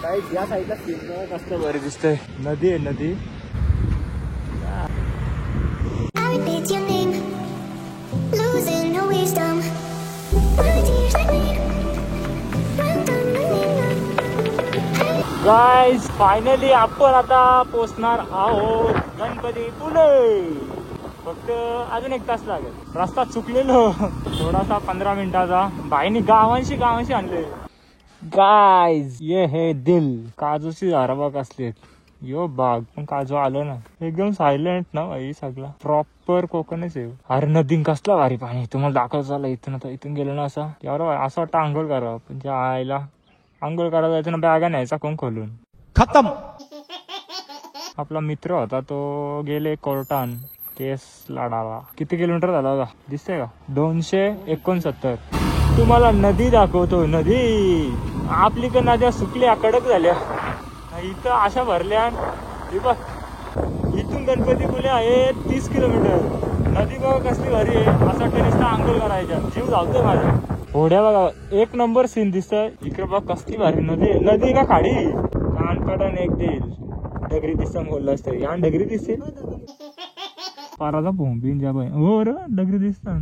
काही या साईडला कसलं बरं दिसतंय. नदी आहे नदी. गाइस फायनली आपण आता पोहोचणार आहोत गणपतीपुळे. फक्त अजून 1 तास लागेल. रस्ता चुकलेलो थोडासा 15 मिनिटाचा. बाईनी गावांशी आणले. गाइस ये है दिल. काजूची झाडं बघ असलेत. यो बाग पण काजू आलो ना. एकदम सायलेंट ना भाई. सगळा प्रॉपर कोकणच आहे. अरे नदीन कसला भारी पाणी. तुम्हाला दाखवत झालं इथून. आता इथून गेलो ना असं असं वाटतं आंघोळ करावं. पण त्या आईला आंघोळ करायला जायचं ना बॅगा न्यायचा कोण खोलून. खतम. आपला मित्र होता तो गेले कोर्टान केस लढावा. किती किलोमीटर झाला होता दिसतंय का. 269. तुम्हाला नदी दाखवतो. नदी आपली का नद्या सुकल्या कडक झाल्या. इथं अशा भरल्या. बघ इथून गणपतीपुळे आहे 30 किलोमीटर. नदी बघा कसली भारी आहे. असं वाटतं नुसतं आंघोळ करायच्या. जीव धावतोय माझा. होड्या बघा 1 नंबर सीन दिसतंय. इकडे बघ कसली भारी नदी का खाडी. कानकडन एक देईल डगरी दिसतं बोललं असतं. या डगरी दिसते पाराचा भोंबीन ज्या बाई. हो रे डगरी दिसतात.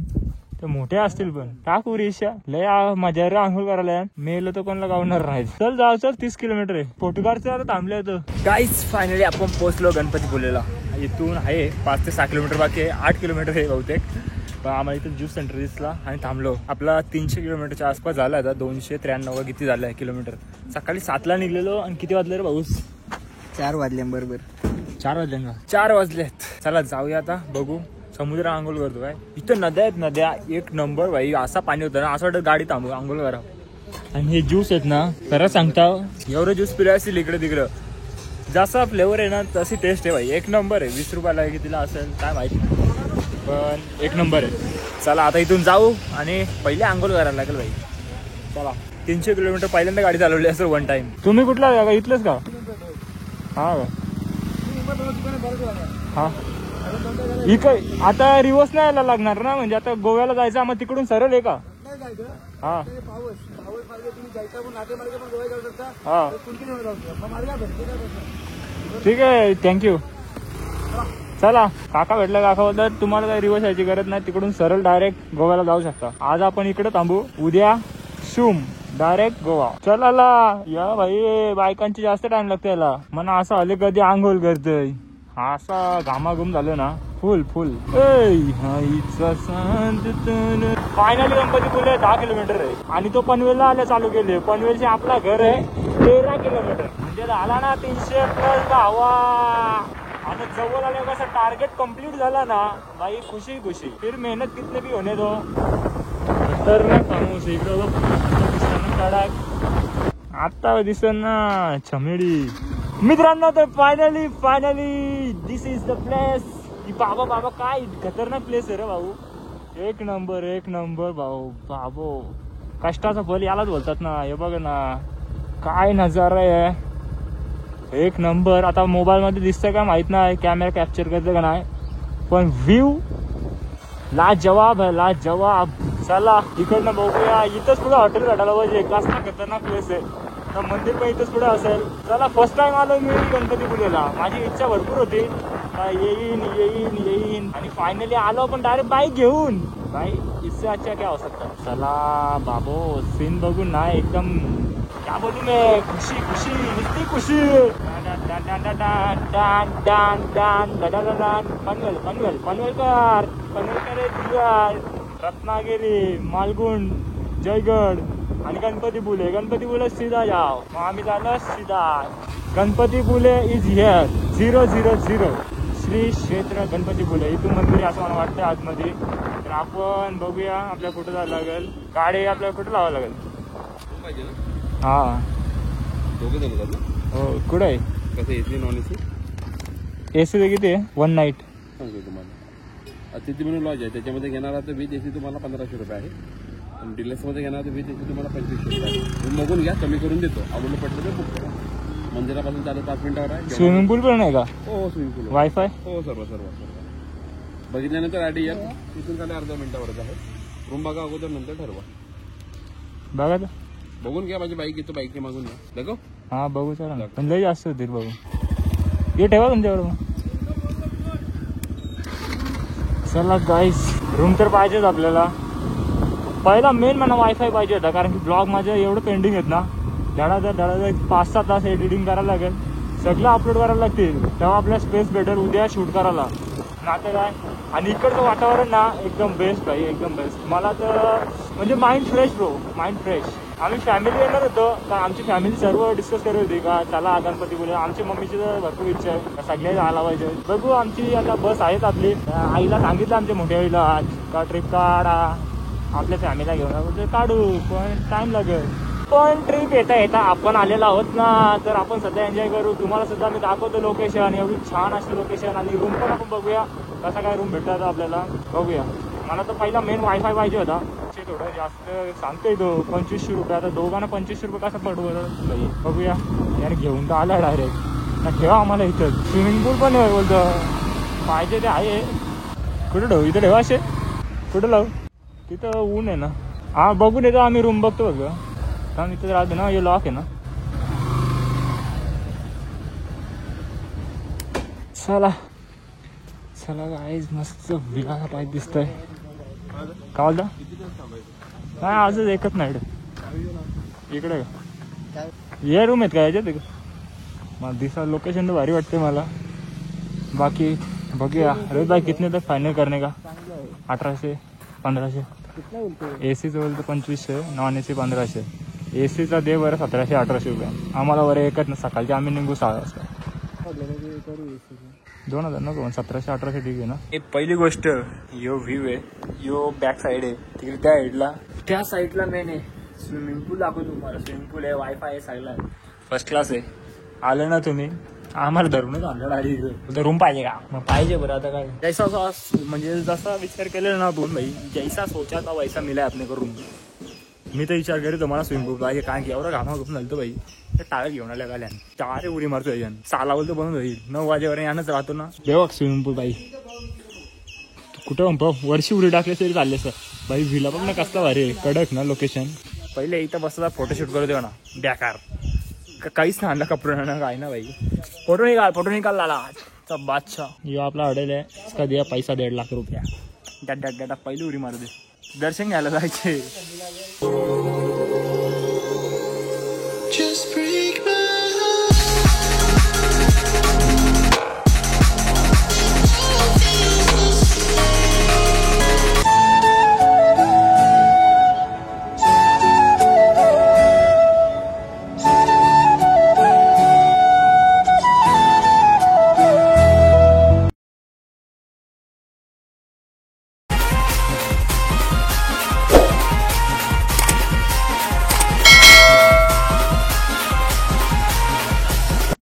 ते मोठे असतील पण टाकू रेषा लय मजा रे आंघोळ करायला. मेलं तर कोणाला गावणार नाही. चल जाऊ चल 30 किलोमीटर आहे. पोटगारचं थांबले होतं. गाईज फायनली आपण पोहोचलो गणपतीपुळेला. इथून आहे 5 ते 6 किलोमीटर बाकी आहे. 8 किलोमीटर आहे बहुतेक. पण आम्हाला इथं ज्यूस सेंटर दिसला आणि थांबलो. आपला 300 किलोमीटरच्या आसपास झाला आता. 293 किती झालं आहे किलोमीटर. सकाळी 7ला निघलेलो आणि किती वाजले रे पाऊस. 4 वाजले बरोबर. 4 वाजले का. 4 वाजलेत. चला जाऊया आता बघू. समुद्र आंघोळ करतो काय. इथं नद्या आहेत. नद्या 1 नंबर भाई. असा पाणी होतं ना असं वाटतं गाडी थांबू आंघोळ करा. आणि हे ज्यूस आहेत ना खरं सांगता एवढं ज्यूस पिले असतील इकडे तिकडं. जसा फ्लेवर आहे ना तशी टेस्ट आहे भाई. 1 नंबर आहे. 20 रुपयाला आहे कितीला असेल काय माहिती पण 1 नंबर आहे. चला आता इथून जाऊ आणि पहिले आंघोळ करायला लागेल भाई. चला 300 किलोमीटर पहिल्यांदा गाडी चालवली असेल 1 टाइम. तुम्ही कुठला का इथलंच का. हा हा इकडे आता रिवर्स नाही यायला लागणार ना. म्हणजे आता गोव्याला जायचं मग तिकडून सरळ आहे का. हा हा ठीक आहे थँक्यू. चला काका भेटला. काका तुम्हाला काही रिवर्स यायची गरज नाही. तिकडून सरळ डायरेक्ट गोव्याला जाऊ शकता. आज आपण इकडे थांबू. उद्या शूम डायरेक्ट गोवा. चला या भाई. बायकांची जास्त टाइम लागतो याला. मना असं आले कधी आंघोळ करतय. असा घामाघूम झालं ना फुल. फायनली गणपतीपुळे 10 किलोमीटर आहे. आणि तो पनवेलला आल्या चालू केले. पनवेलचे आपला घर आहे 13 किलोमीटर. म्हणजे झाला ना 300+ हवा. आणि जवळ आल्या कसं टार्गेट कम्प्लीट झाला ना भाई. खुशी फिर मेहनत कितने भी होने दो. तर ना सांगू इकडं कडक आता दिसत ना छमेडी. मित्रांनो तर finally this is the place. बाबा काय खतरनाक प्लेस आहे रे भाऊ. 1 नंबर भाऊ. बाबो कष्टाचा फल यालाच बोलतात ना. हे बघ ना काय नजारा आहे. 1 नंबर. आता मोबाईल मध्ये दिसतंय का माहित नाही. कॅमेरा कॅप्चर करते का नाही पण व्ह्यू लाजवाब आहे. लाजवाब. चला इकडनं बघूया. इथंच पुढे हॉटेल भेटायला पाहिजे. कसला खतरनाक प्लेस आहे. मंदिर पण इथंच पुढे असेल. चला फर्स्ट टाइम आलो मी गणपतीपुळेला. माझी इच्छा भरपूर होती येईन आणि फायनली आलो आपण डायरेक्ट बाईक घेऊन. भाई इससे अच्छा क्या हो सकता. चला बाबो सीन बघून ना एकदम क्या बोलू मैं. खुशी इतनी खुशी. पनवेलकर रत्नागिरी मालगुंड जयगड आणि गणपतीपुळे सीधा जाओ. मग आम्ही झालं सीधा. गणपतीपुळे इज हिअर 000 श्री क्षेत्र गणपतीपुळे. इथून मंदिर असं मला वाटतं आतमध्ये. तर आपण बघूया आपल्याला कुठं जायला लागेल. गाडी आपल्याला कुठं लावावं लागेल. हा हो कुठं आहे. कसं एसी नॉन एसी किती आहे 1 नाईट. सांगतो तुम्हाला. अतिथी म्हणून लॉज आहे. त्याच्यामध्ये घेणार तर विथ एसी तुम्हाला 1500 रुपये आहे. आणि डिलक्समध्ये घेणार तर विथ एसी तुम्हाला 2500 रुपये आहे. तुम्ही बघून घ्या कमी करून देतो. आवडलं पटलं तर बुक करा. मंदिरापासून 4-5 मिनिटावर आहे. स्विमिंग पूल पण आहे का. हो स्विमिंग पूल वायफाय हो सर्व बघितल्यानंतर आधी या. तिथून खाली अर्ध्या मिनिटावरच आहे. रूम बघा अगोदर नंतर ठरवा. बघा बघून घ्या. माझी बाईक येतो. बाईक मागून घ्या. देखो हा बघू चला ना, पण लय जास्त होतील बघू. हे ठेवा तुमच्याकडं. चला गाईस, रूम तर पाहिजेच आपल्याला. पहिला मेन मला वायफाय पाहिजे होता, कारण की ब्लॉग माझं एवढं पेंडिंग आहेत ना, धडाधड 5-6 तास एडिटिंग करायला लागेल, सगळं अपलोड करायला लागतील, तेव्हा आपल्याला स्पेस भेटेल उद्या शूट करायला. नातं काय. आणि इकडचं वातावरण ना एकदम बेस्ट भाई, एकदम बेस्ट. मला तर म्हणजे mind fresh bro, mind fresh. आम्ही फॅमिली येणार होतो, तर आमची फॅमिली सर्व डिस्कस करत होती का चला गणपती बोले. आमची मम्मीची तर भरपूर इच्छा आहे, सगळ्यांनी आला पाहिजे. बघू, आमची आता बस आहेत आपली. आईला सांगितलं आमच्या मोठ्या आईला आज का ट्रिप काढा आपल्या फॅमिलीला घेऊन, म्हणजे काढू पण टाइम लागेल. पण ट्रिप येता आपण आलेला आहोत ना, तर आपण सध्या एन्जॉय करू. तुम्हाला सुद्धा मी दाखवतो लोकेशन, एवढी छान अशी लोकेशन. आणि रूम पण आपण बघूया कसा काय रूम भेटतात आपल्याला, बघूया. मला तर पहिला मेन वायफाय पाहिजे होता. थोडं जास्त सांगतोय तो 2500 रुपये. आता दोघांना 2500 रुपये कसं पडवलं भाई, बघूया. यार घेऊन तर आला डायरेक्ट. ठेवा आम्हाला इथं. स्विमिंग पूल पण आहे बोलतं, पाहिजे ते आहे. कुठं ठेवू, इथं ठेवा असे. कुठं लावू, तिथं ऊन आहे ना. हा बघून येतो आम्ही, रूम बघतो बघ. कारण इथं राहतो ना, हे लॉक आहे ना. चला चला गाईज, मस्त विला पाहिजे दिसतंय. काय बोलता? काय आजच एकच नाईट इकडे का ये रूम आहेत का याच्यात? मला दिसा लोकेशन तर भारी वाटते मला. बाकी बघूया. अरे भाई कितने तक फायनल करणे का? 1800-1500. AC बोलतो 2500, नॉन AC 1500. AC दे बरं 1700-1800 रुपये. आम्हाला बरं एकच ना, सकाळचे आम्ही निघू 6 वाजता. 2000 नको, 1700-1800 ठीक आहे ना. एक पहिली गोष्ट, यो व्ह्यू आहे, यो बॅक साईड आहे तिकडे त्या साईडला. त्या साईडला मेन आहे स्विमिंग पूल. दाखवतो तुम्हाला. स्विमिंग पूल आहे, वायफाय आहे, साईडला फर्स्ट क्लास आहे. आलं ना तुम्ही, आम्हाला धरूनच आणलं डायरेक्ट. रूम पाहिजे का? मग पाहिजे बरं. आता काय जैसा म्हणजे जसा विचार केलेला ना आपण भाई, जैसा सोचा था वैसा मिला आपने को रूम. मी तर विचार करेल तुम्हाला स्विमिंग पूल पाहिजे, कारण की एवढा घामा घुम झालं भाई. ते टाळ घेऊन आल्या गाल्यान 4 उडी मारतो याच्यान. 6 बोलतो बनून होईल, 9 वाजेवर यानंच राहतो ना. बेवक स्विमिंग पूल बाई. कुठं वर्षी उडी टाकले तरी चालले सर भाई. व्हिला पण ना कसला भारी कडक ना लोकेशन. पहिले इथं बसता फोटोशूट करू देऊ ना, बेकार काहीच नाही आणलं, कपडे ना काय ना भाई. फोटो निकाल लाला बादशाह. यो आपला हॉटेल आहे, इसका दिया पैसा 1.5 लाख रुपया. डाटा पहिली उडी मारू दे. दर्शन घ्यायला जायचे.